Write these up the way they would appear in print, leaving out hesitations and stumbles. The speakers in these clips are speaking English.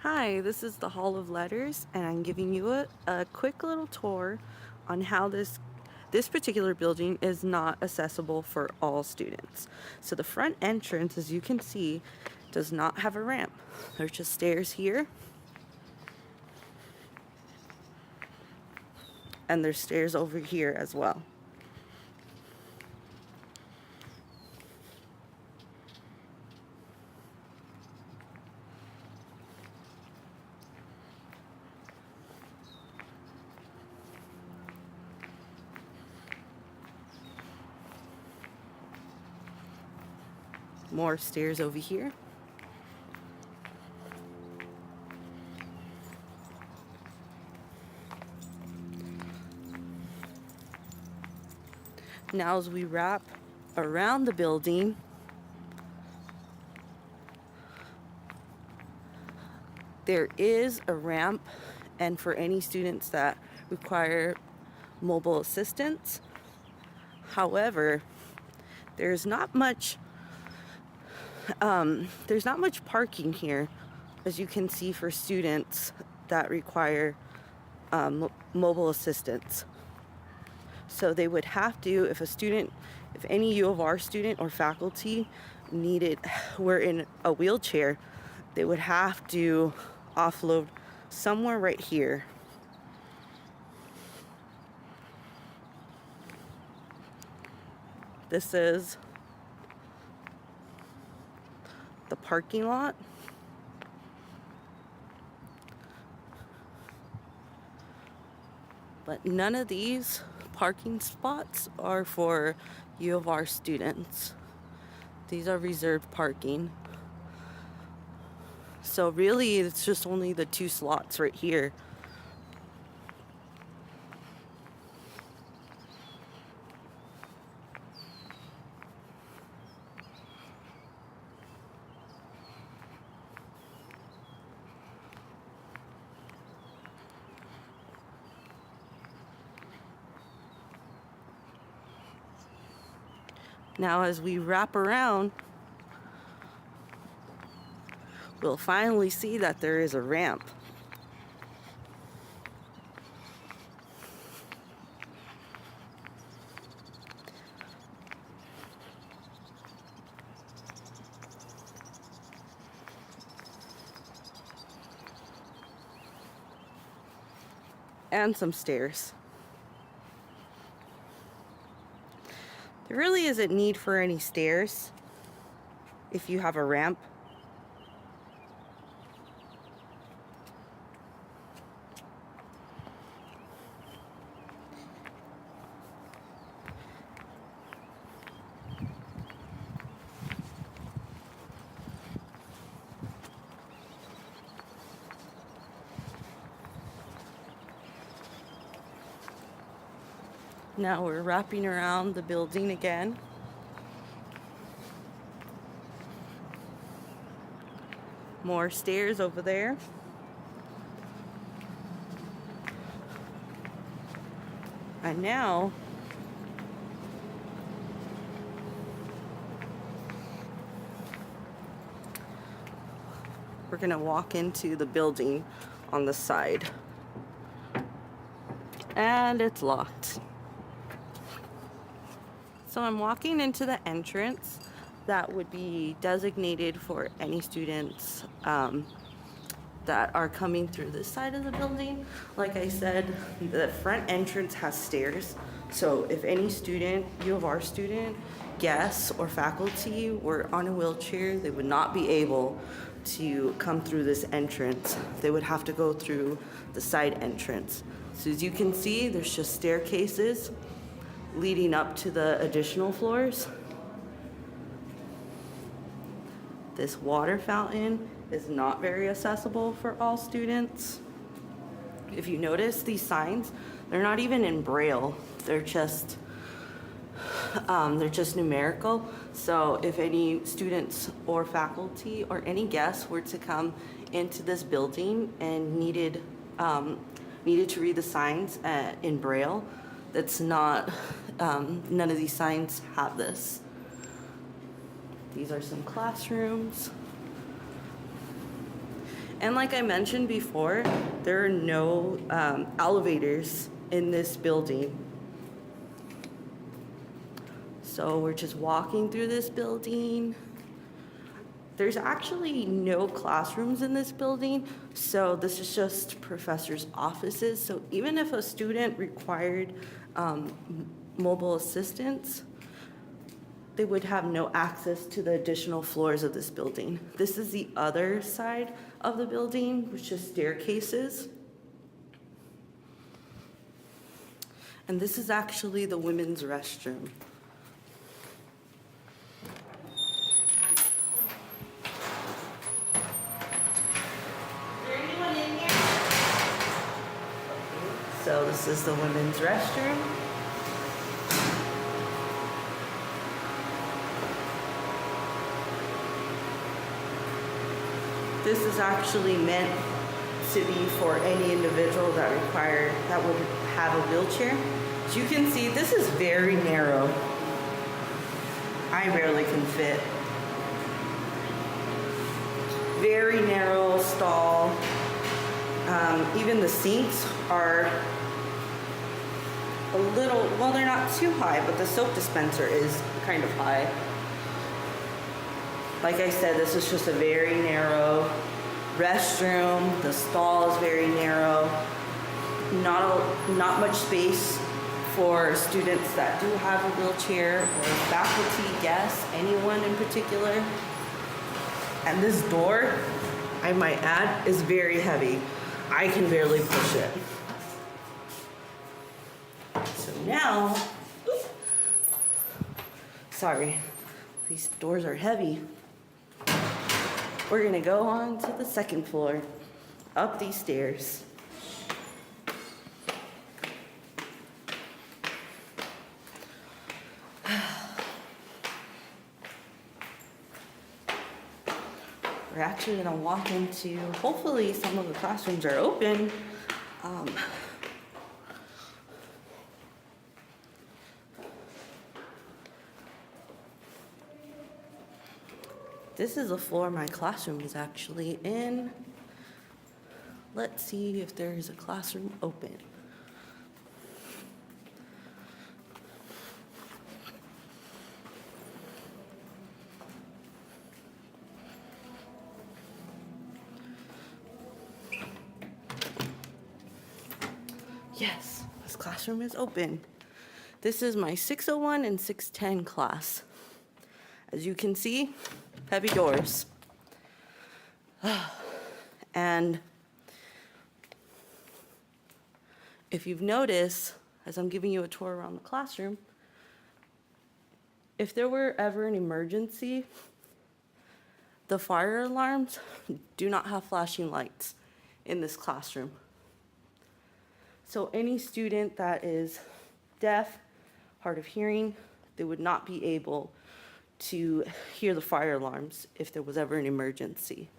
Hi, this is the Hall of Letters, and I'm giving you a quick little tour on how this particular building is not accessible for all students. So the front entrance, as you can see, does not have a ramp. There's just stairs here, and there's stairs over here as well. More stairs over here. Now as we wrap around the building, there is a ramp, and for any students that require mobile assistance. However, there's not much parking here, as you can see, for students that require mobile assistance. So they would have to, if any U of R student or faculty were in a wheelchair, they would have to offload somewhere right here. This is the parking lot. But none of these parking spots are for U of R students. These are reserved parking. So really, it's just only the two slots right here. Now, as we wrap around, we'll finally see that there is a ramp. And some stairs. There really isn't need for any stairs if you have a ramp. Now we're wrapping around the building again. More stairs over there. And now we're gonna walk into the building on the side. And it's locked. So I'm walking into the entrance that would be designated for any students that are coming through this side of the building. Like I said, the front entrance has stairs. So if any student, U of R student, guests, or faculty were on a wheelchair, they would not be able to come through this entrance. They would have to go through the side entrance. So as you can see, there's just staircases leading up to the additional floors. This water fountain is not very accessible for all students. If you notice, these signs, they're not even in Braille. They're just numerical. So if any students or faculty or any guests were to come into this building and needed to read the signs in Braille, that's not, none of these signs have this. These are some classrooms. And like I mentioned before, there are no elevators in this building. So we're just walking through this building. There's actually no classrooms in this building, so this is just professors' offices. So even if a student required mobile assistance, they would have no access to the additional floors of this building. This is the other side of the building, which is staircases. And this is actually the women's restroom. So this is the women's restroom. This is actually meant to be for any individual that would have a wheelchair. As you can see, this is very narrow. I barely can fit. Very narrow stall. Even the sinks are a little, well, they're not too high, but the soap dispenser is kind of high. Like I said, this is just a very narrow restroom. The stall is very narrow. Not much space for students that do have a wheelchair, or faculty, guests, anyone in particular. And this door, I might add, is very heavy. I can barely push it. So now, sorry, these doors are heavy. We're gonna go on to the second floor, up these stairs. We're actually gonna walk into, hopefully some of the classrooms are open. This is the floor my classroom is actually in. Let's see if there's a classroom open. Yes, this classroom is open. This is my 601 and 610 class. As you can see, heavy doors. And if you've noticed, as I'm giving you a tour around the classroom, if there were ever an emergency, the fire alarms do not have flashing lights in this classroom. So any student that is deaf, hard of hearing, they would not be able to hear the fire alarms if there was ever an emergency.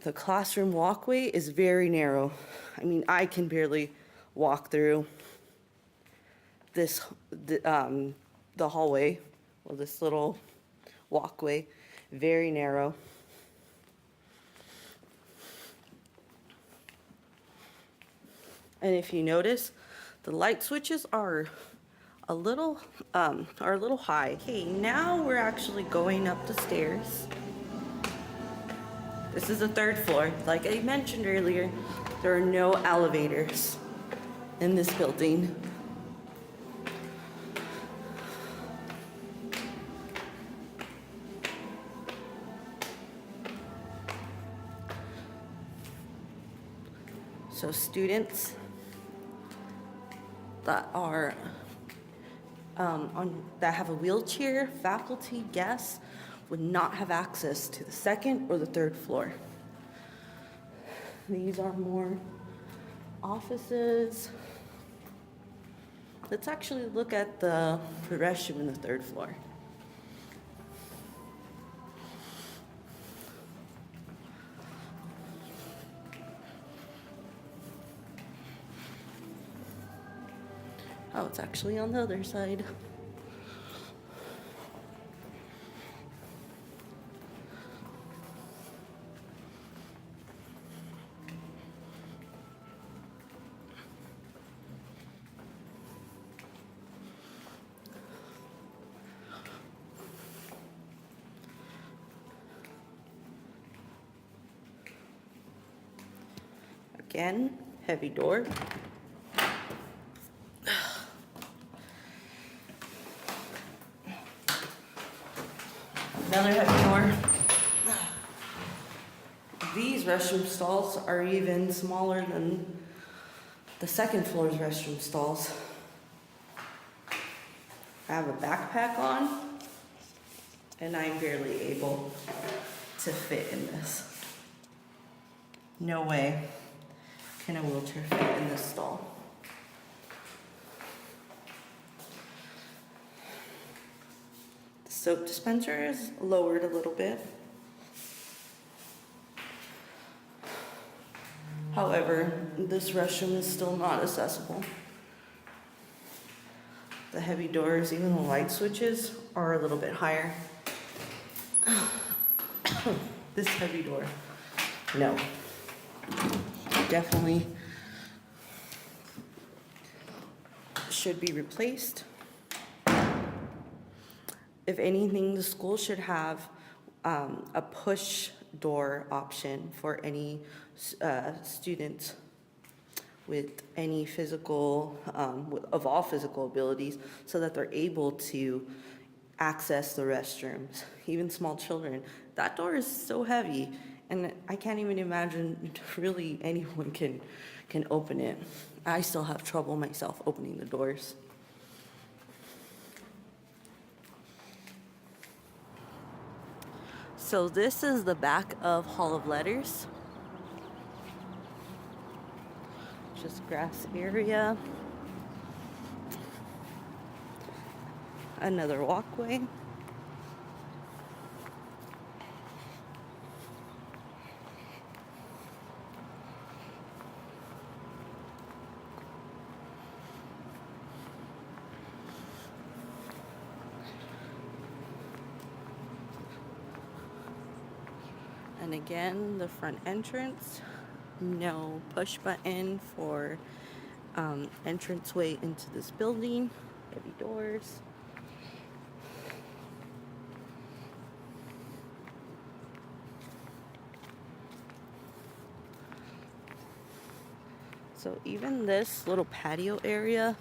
The classroom walkway is very narrow. I mean, I can barely walk through this, the hallway, or this little walkway, very narrow. And if you notice, the light switches are a little high. Okay, now we're actually going up the stairs. This is the third floor. Like I mentioned earlier, there are no elevators in this building. So students that are that have a wheelchair, faculty, guests, would not have access to the second or the third floor. These are more offices. Let's actually look at the restroom in the third floor. Oh, it's actually on the other side. Again, heavy door. Another heavy door. These restroom stalls are even smaller than the second floor's restroom stalls. I have a backpack on, and I'm barely able to fit in this. No way can a wheelchair fit in this stall. The soap dispenser is lowered a little bit. However, this restroom is still not accessible. The heavy doors, even the light switches, are a little bit higher. This heavy door, no. Definitely should be replaced. If anything, the school should have a push door option for any students with any physical, of all physical abilities, so that they're able to access the restrooms. Even small children. That door is so heavy, and I can't even imagine really anyone can open it. I still have trouble myself opening the doors. So this is the back of Hall of Letters. Just grass area. Another walkway. And again, the front entrance. No push button for entranceway into this building. Heavy doors. So even this little patio area,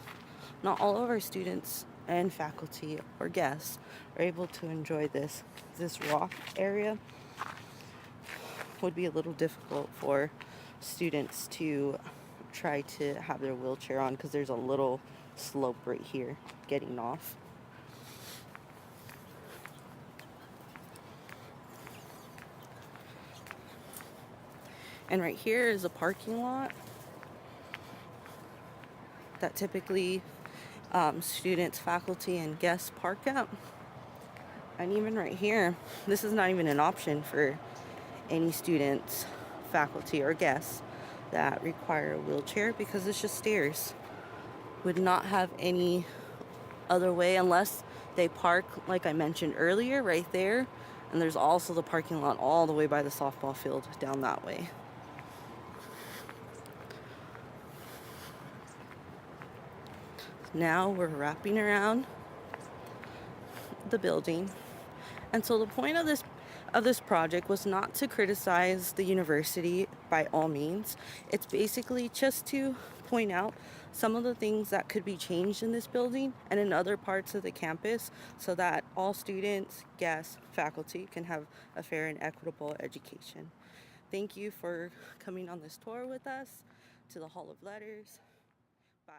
not all of our students and faculty or guests are able to enjoy this. This rock area would be a little difficult for students to try to have their wheelchair on, because there's a little slope right here getting off. And right here is a parking lot that typically students, faculty, and guests park at. And even right here, this is not even an option for any students, faculty, or guests that require a wheelchair, because it's just stairs. Would not have any other way unless they park, like I mentioned earlier, right there. And there's also the parking lot all the way by the softball field down that way. Now we're wrapping around the building. And so the point of this project was not to criticize the university by all means. It's basically just to point out some of the things that could be changed in this building and in other parts of the campus, so that all students, guests, faculty can have a fair and equitable education. Thank you for coming on this tour with us to the Hall of Letters. Bye.